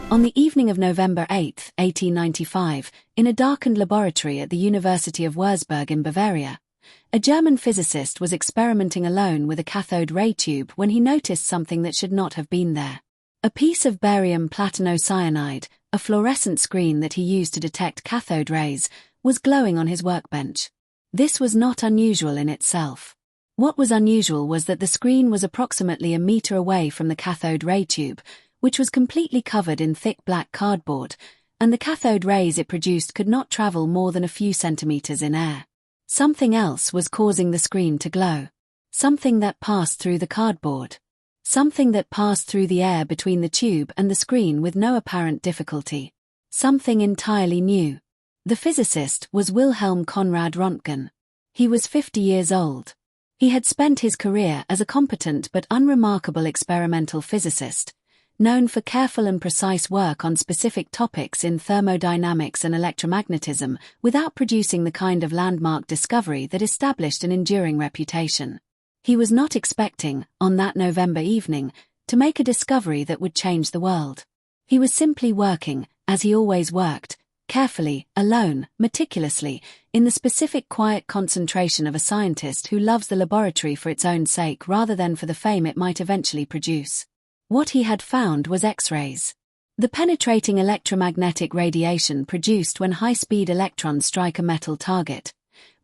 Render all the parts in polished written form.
On the evening of November 8, 1895, in a darkened laboratory at the University of Würzburg in Bavaria, a German physicist was experimenting alone with a cathode ray tube when he noticed something that should not have been there. A piece of barium platinocyanide, a fluorescent screen that he used to detect cathode rays, was glowing on his workbench. This was not unusual in itself. What was unusual was that the screen was approximately a meter away from the cathode ray tube, which was completely covered in thick black cardboard, and the cathode rays it produced could not travel more than a few centimeters in air. Something else was causing the screen to glow. Something that passed through the cardboard. Something that passed through the air between the tube and the screen with no apparent difficulty. Something entirely new. The physicist was Wilhelm Conrad Röntgen. He was 50 years old. He had spent his career as a competent but unremarkable experimental physicist, known for careful and precise work on specific topics in thermodynamics and electromagnetism, without producing the kind of landmark discovery that established an enduring reputation. He was not expecting, on that November evening, to make a discovery that would change the world. He was simply working, as he always worked, carefully, alone, meticulously, in the specific quiet concentration of a scientist who loves the laboratory for its own sake rather than for the fame it might eventually produce. What he had found was X-rays. The penetrating electromagnetic radiation produced when high-speed electrons strike a metal target.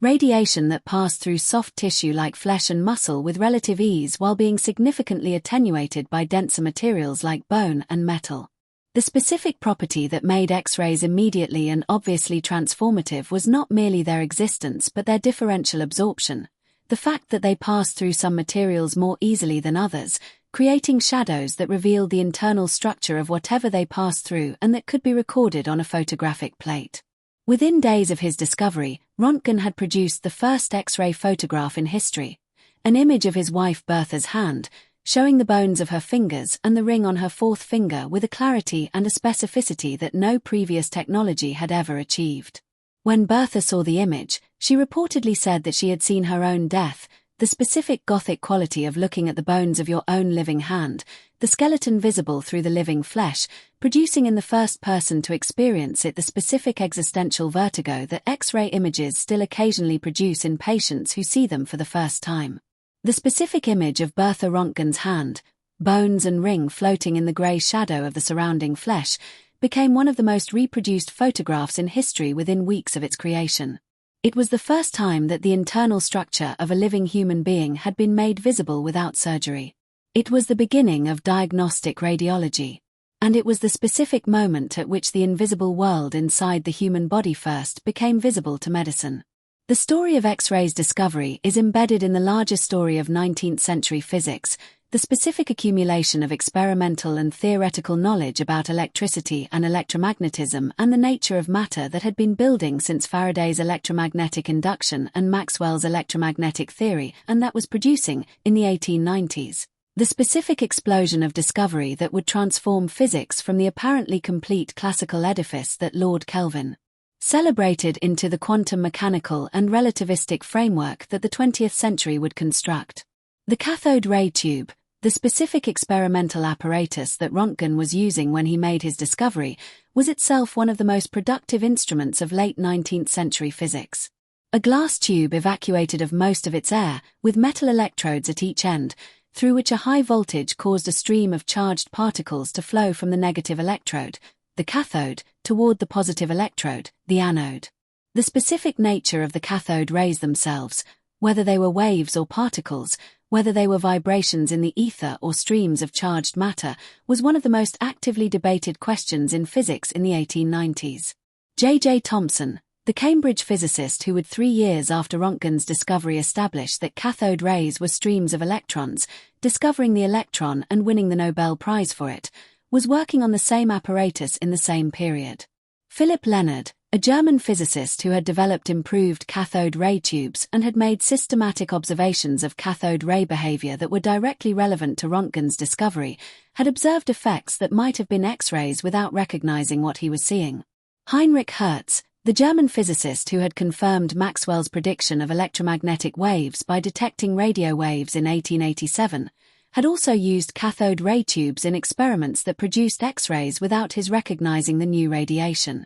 Radiation that passed through soft tissue like flesh and muscle with relative ease while being significantly attenuated by denser materials like bone and metal. The specific property that made X-rays immediately and obviously transformative was not merely their existence but their differential absorption, the fact that they passed through some materials more easily than others, creating shadows that revealed the internal structure of whatever they passed through and that could be recorded on a photographic plate. Within days of his discovery, Röntgen had produced the first X-ray photograph in history, an image of his wife Bertha's hand, showing the bones of her fingers and the ring on her fourth finger with a clarity and a specificity that no previous technology had ever achieved. When Bertha saw the image, she reportedly said that she had seen her own death, the specific Gothic quality of looking at the bones of your own living hand, the skeleton visible through the living flesh, producing in the first person to experience it the specific existential vertigo that X-ray images still occasionally produce in patients who see them for the first time. The specific image of Bertha Röntgen's hand, bones and ring floating in the grey shadow of the surrounding flesh, became one of the most reproduced photographs in history within weeks of its creation. It was the first time that the internal structure of a living human being had been made visible without surgery. It was the beginning of diagnostic radiology. And it was the specific moment at which the invisible world inside the human body first became visible to medicine. The story of X-ray's discovery is embedded in the larger story of 19th-century physics, the specific accumulation of experimental and theoretical knowledge about electricity and electromagnetism and the nature of matter that had been building since Faraday's electromagnetic induction and Maxwell's electromagnetic theory, and that was producing, in the 1890s, the specific explosion of discovery that would transform physics from the apparently complete classical edifice that Lord Kelvin celebrated into the quantum mechanical and relativistic framework that the 20th century would construct. The cathode ray tube, the specific experimental apparatus that Röntgen was using when he made his discovery, was itself one of the most productive instruments of late 19th century physics. A glass tube evacuated of most of its air, with metal electrodes at each end, through which a high voltage caused a stream of charged particles to flow from the negative electrode, the cathode, toward the positive electrode, the anode. The specific nature of the cathode rays themselves, whether they were waves or particles, whether they were vibrations in the ether or streams of charged matter, was one of the most actively debated questions in physics in the 1890s. J.J. Thomson, the Cambridge physicist who would 3 years after Röntgen's discovery establish that cathode rays were streams of electrons, discovering the electron and winning the Nobel Prize for it, was working on the same apparatus in the same period. Philipp Lenard, a German physicist who had developed improved cathode ray tubes and had made systematic observations of cathode ray behavior that were directly relevant to Röntgen's discovery, had observed effects that might have been X-rays without recognizing what he was seeing. Heinrich Hertz, the German physicist who had confirmed Maxwell's prediction of electromagnetic waves by detecting radio waves in 1887, had also used cathode ray tubes in experiments that produced X-rays without his recognizing the new radiation.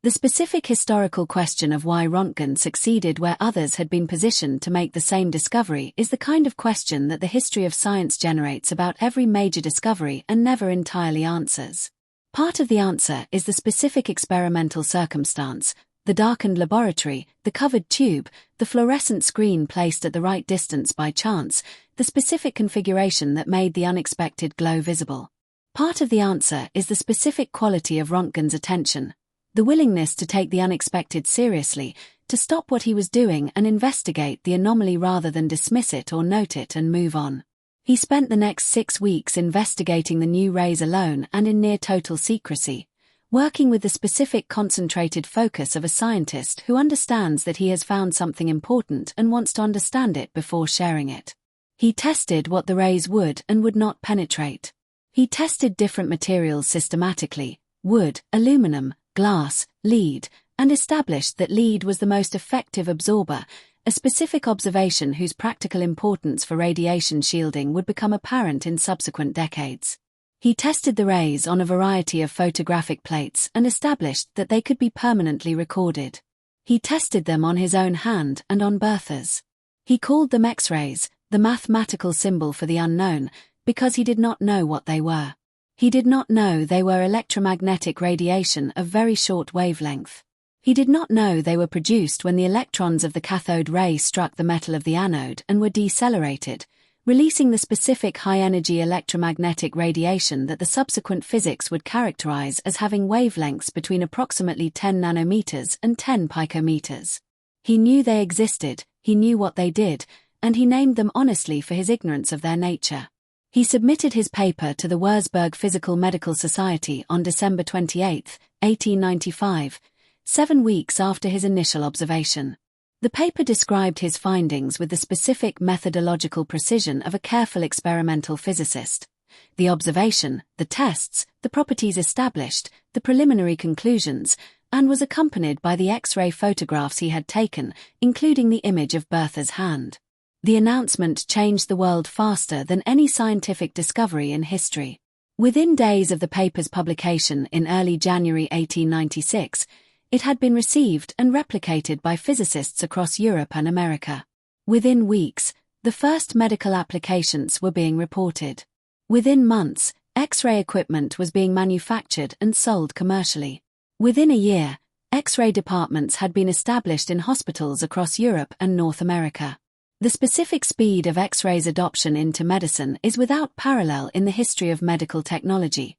The specific historical question of why Röntgen succeeded where others had been positioned to make the same discovery is the kind of question that the history of science generates about every major discovery and never entirely answers. Part of the answer is the specific experimental circumstance: the darkened laboratory, the covered tube, the fluorescent screen placed at the right distance by chance, the specific configuration that made the unexpected glow visible. Part of the answer is the specific quality of Röntgen's attention, the willingness to take the unexpected seriously, to stop what he was doing and investigate the anomaly rather than dismiss it or note it and move on. He spent the next 6 weeks investigating the new rays alone and in near total secrecy, working with the specific concentrated focus of a scientist who understands that he has found something important and wants to understand it before sharing it. He tested what the rays would and would not penetrate. He tested different materials systematically: wood, aluminum, glass, lead, and established that lead was the most effective absorber, a specific observation whose practical importance for radiation shielding would become apparent in subsequent decades. He tested the rays on a variety of photographic plates and established that they could be permanently recorded. He tested them on his own hand and on Bertha's. He called them X-rays, the mathematical symbol for the unknown, because he did not know what they were. He did not know they were electromagnetic radiation of very short wavelength. He did not know they were produced when the electrons of the cathode ray struck the metal of the anode and were decelerated, releasing the specific high-energy electromagnetic radiation that the subsequent physics would characterize as having wavelengths between approximately 10 nanometers and 10 picometers. He knew they existed, he knew what they did, and he named them honestly for his ignorance of their nature. He submitted his paper to the Wurzburg Physical Medical Society on December 28, 1895, 7 weeks after his initial observation. The paper described his findings with the specific methodological precision of a careful experimental physicist. The observation, the tests, the properties established, the preliminary conclusions, and was accompanied by the X-ray photographs he had taken, including the image of Bertha's hand. The announcement changed the world faster than any scientific discovery in history. Within days of the paper's publication in early January 1896, it had been received and replicated by physicists across Europe and America. Within weeks, the first medical applications were being reported. Within months, X-ray equipment was being manufactured and sold commercially. Within a year, X-ray departments had been established in hospitals across Europe and North America. The specific speed of X-ray's adoption into medicine is without parallel in the history of medical technology.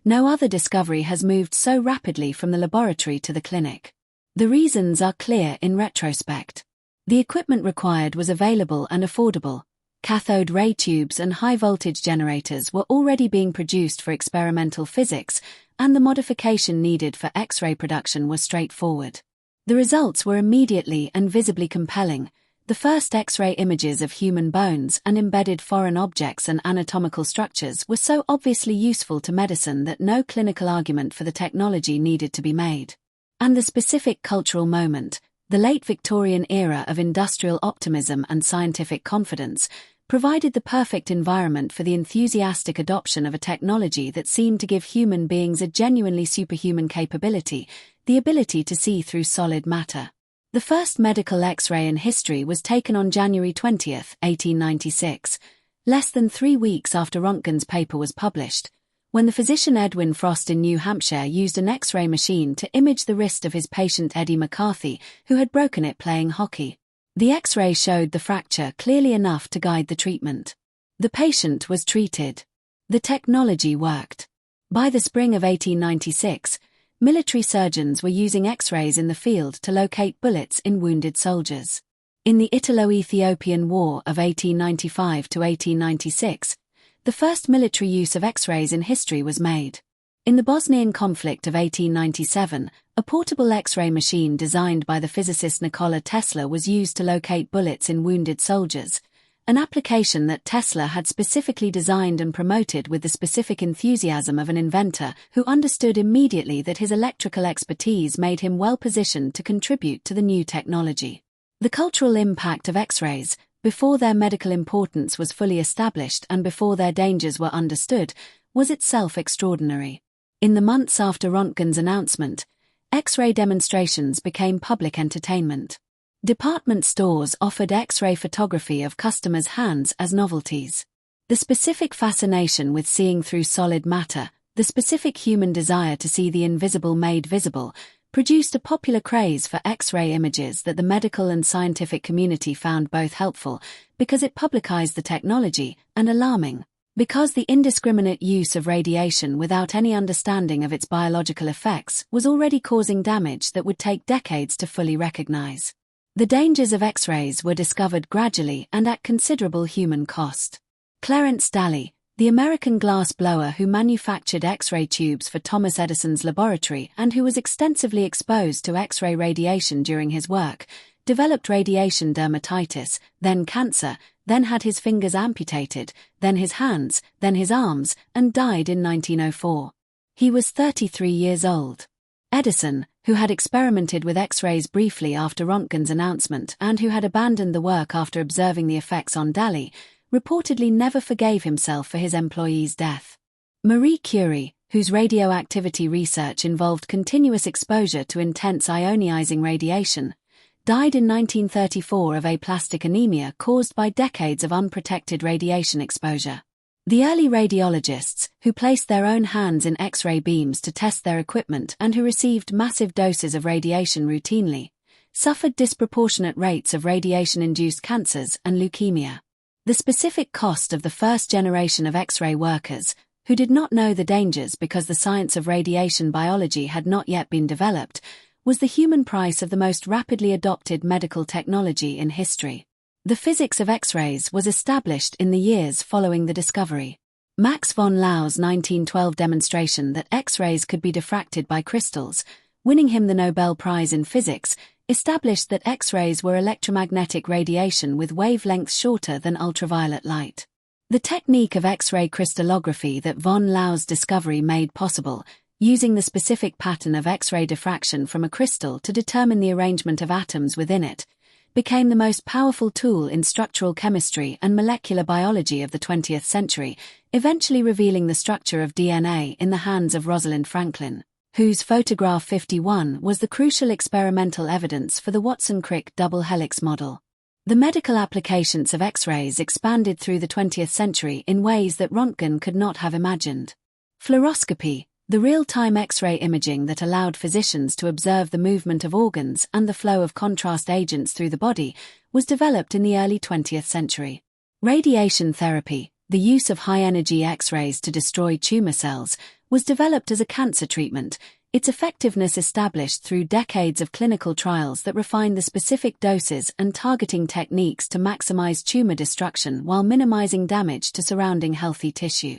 No other discovery has moved so rapidly from the laboratory to the clinic. The reasons are clear in retrospect. The equipment required was available and affordable. Cathode ray tubes and high-voltage generators were already being produced for experimental physics, and the modification needed for X-ray production was straightforward. The results were immediately and visibly compelling. The first X-ray images of human bones and embedded foreign objects and anatomical structures were so obviously useful to medicine that no clinical argument for the technology needed to be made. And the specific cultural moment, the late Victorian era of industrial optimism and scientific confidence, provided the perfect environment for the enthusiastic adoption of a technology that seemed to give human beings a genuinely superhuman capability, the ability to see through solid matter. The first medical X-ray in history was taken on January 20, 1896, less than 3 weeks after Röntgen's paper was published, when the physician Edwin Frost in New Hampshire used an X-ray machine to image the wrist of his patient Eddie McCarthy, who had broken it playing hockey. The X-ray showed the fracture clearly enough to guide the treatment. The patient was treated. The technology worked. By the spring of 1896, military surgeons were using X-rays in the field to locate bullets in wounded soldiers. In the Italo-Ethiopian War of 1895 to 1896, the first military use of X-rays in history was made. In the Bosnian conflict of 1897, a portable X-ray machine designed by the physicist Nikola Tesla was used to locate bullets in wounded soldiers, an application that Tesla had specifically designed and promoted with the specific enthusiasm of an inventor who understood immediately that his electrical expertise made him well positioned to contribute to the new technology. The cultural impact of X-rays, before their medical importance was fully established and before their dangers were understood, was itself extraordinary. In the months after Röntgen's announcement, X-ray demonstrations became public entertainment. Department stores offered X-ray photography of customers' hands as novelties. The specific fascination with seeing through solid matter, the specific human desire to see the invisible made visible, produced a popular craze for X-ray images that the medical and scientific community found both helpful, because it publicized the technology, and alarming, because the indiscriminate use of radiation without any understanding of its biological effects was already causing damage that would take decades to fully recognize. The dangers of X-rays were discovered gradually and at considerable human cost. Clarence Daly, the American glass blower who manufactured X-ray tubes for Thomas Edison's laboratory and who was extensively exposed to X-ray radiation during his work, developed radiation dermatitis, then cancer, then had his fingers amputated, then his hands, then his arms, and died in 1904. He was 33 years old. Edison, who had experimented with X-rays briefly after Röntgen's announcement and who had abandoned the work after observing the effects on Daly, reportedly never forgave himself for his employee's death. Marie Curie, whose radioactivity research involved continuous exposure to intense ionizing radiation, died in 1934 of aplastic anemia caused by decades of unprotected radiation exposure. The early radiologists, who placed their own hands in X-ray beams to test their equipment and who received massive doses of radiation routinely, suffered disproportionate rates of radiation-induced cancers and leukemia. The specific cost of the first generation of X-ray workers, who did not know the dangers because the science of radiation biology had not yet been developed, was the human price of the most rapidly adopted medical technology in history. The physics of X-rays was established in the years following the discovery. Max von Lau's 1912 demonstration that X-rays could be diffracted by crystals, winning him the Nobel Prize in Physics, established that X-rays were electromagnetic radiation with wavelengths shorter than ultraviolet light. The technique of X-ray crystallography that von Lau's discovery made possible, using the specific pattern of X-ray diffraction from a crystal to determine the arrangement of atoms within it, became the most powerful tool in structural chemistry and molecular biology of the 20th century, eventually revealing the structure of DNA in the hands of Rosalind Franklin, whose photograph 51 was the crucial experimental evidence for the Watson-Crick double helix model. The medical applications of X-rays expanded through the 20th century in ways that Röntgen could not have imagined. Fluoroscopy, the real-time X-ray imaging that allowed physicians to observe the movement of organs and the flow of contrast agents through the body, was developed in the early 20th century. Radiation therapy, the use of high-energy X-rays to destroy tumor cells, was developed as a cancer treatment, its effectiveness established through decades of clinical trials that refined the specific doses and targeting techniques to maximize tumor destruction while minimizing damage to surrounding healthy tissue.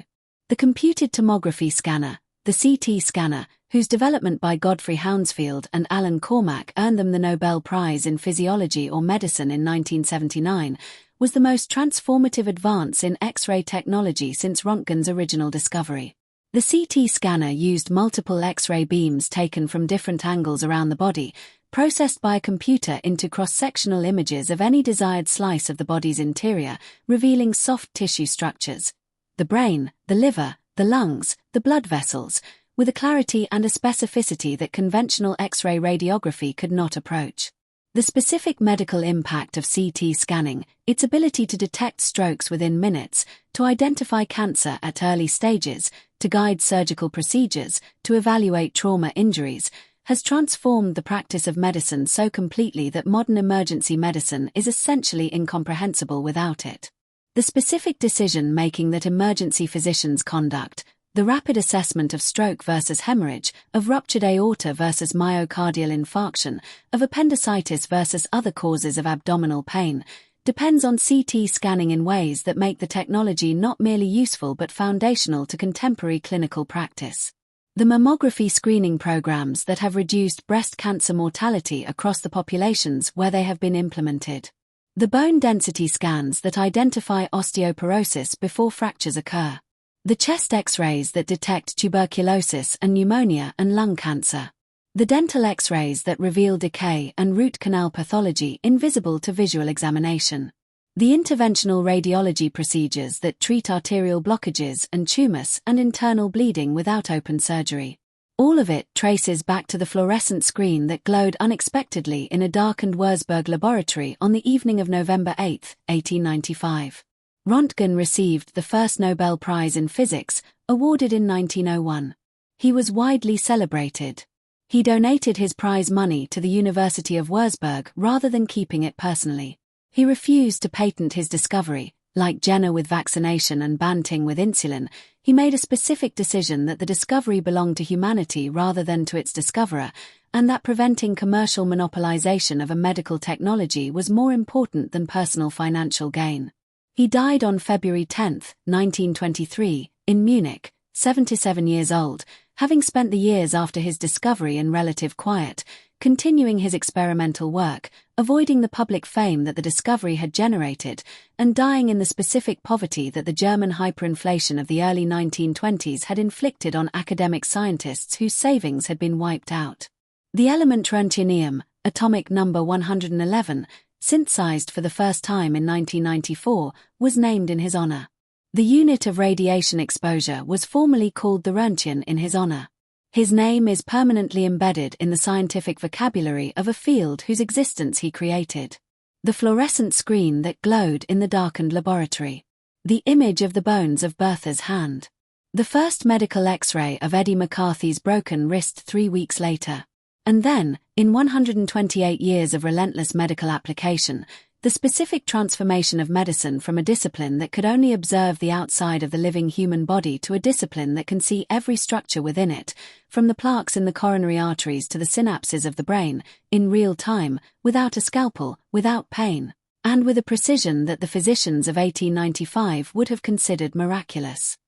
The computed tomography scanner, the CT scanner, whose development by Godfrey Hounsfield and Alan Cormack earned them the Nobel Prize in Physiology or Medicine in 1979, was the most transformative advance in X-ray technology since Röntgen's original discovery. The CT scanner used multiple X-ray beams taken from different angles around the body, processed by a computer into cross-sectional images of any desired slice of the body's interior, revealing soft tissue structures, the brain, the liver, the lungs, the blood vessels, with a clarity and a specificity that conventional X-ray radiography could not approach. The specific medical impact of CT scanning, its ability to detect strokes within minutes, to identify cancer at early stages, to guide surgical procedures, to evaluate trauma injuries, has transformed the practice of medicine so completely that modern emergency medicine is essentially incomprehensible without it. The specific decision-making that emergency physicians conduct, the rapid assessment of stroke versus hemorrhage, of ruptured aorta versus myocardial infarction, of appendicitis versus other causes of abdominal pain, depends on CT scanning in ways that make the technology not merely useful but foundational to contemporary clinical practice. The mammography screening programs that have reduced breast cancer mortality across the populations where they have been implemented. The bone density scans that identify osteoporosis before fractures occur. The chest X-rays that detect tuberculosis and pneumonia and lung cancer. The dental X-rays that reveal decay and root canal pathology invisible to visual examination. The interventional radiology procedures that treat arterial blockages and tumors and internal bleeding without open surgery. All of it traces back to the fluorescent screen that glowed unexpectedly in a darkened Wurzburg laboratory on the evening of November 8, 1895. Röntgen received the first Nobel Prize in Physics, awarded in 1901. He was widely celebrated. He donated his prize money to the University of Wurzburg rather than keeping it personally. He refused to patent his discovery. Like Jenner with vaccination and Banting with insulin, he made a specific decision that the discovery belonged to humanity rather than to its discoverer, and that preventing commercial monopolization of a medical technology was more important than personal financial gain. He died on February 10, 1923, in Munich, 77 years old, having spent the years after his discovery in relative quiet, continuing his experimental work, avoiding the public fame that the discovery had generated, and dying in the specific poverty that the German hyperinflation of the early 1920s had inflicted on academic scientists whose savings had been wiped out. The element Röntgenium, atomic number 111, synthesized for the first time in 1994, was named in his honor. The unit of radiation exposure was formerly called the Röntgen in his honor. His name is permanently embedded in the scientific vocabulary of a field whose existence he created. The fluorescent screen that glowed in the darkened laboratory. The image of the bones of Bertha's hand. The first medical X-ray of Eddie McCarthy's broken wrist 3 weeks later. And then, in 128 years of relentless medical application, the specific transformation of medicine from a discipline that could only observe the outside of the living human body to a discipline that can see every structure within it, from the plaques in the coronary arteries to the synapses of the brain, in real time, without a scalpel, without pain, and with a precision that the physicians of 1895 would have considered miraculous.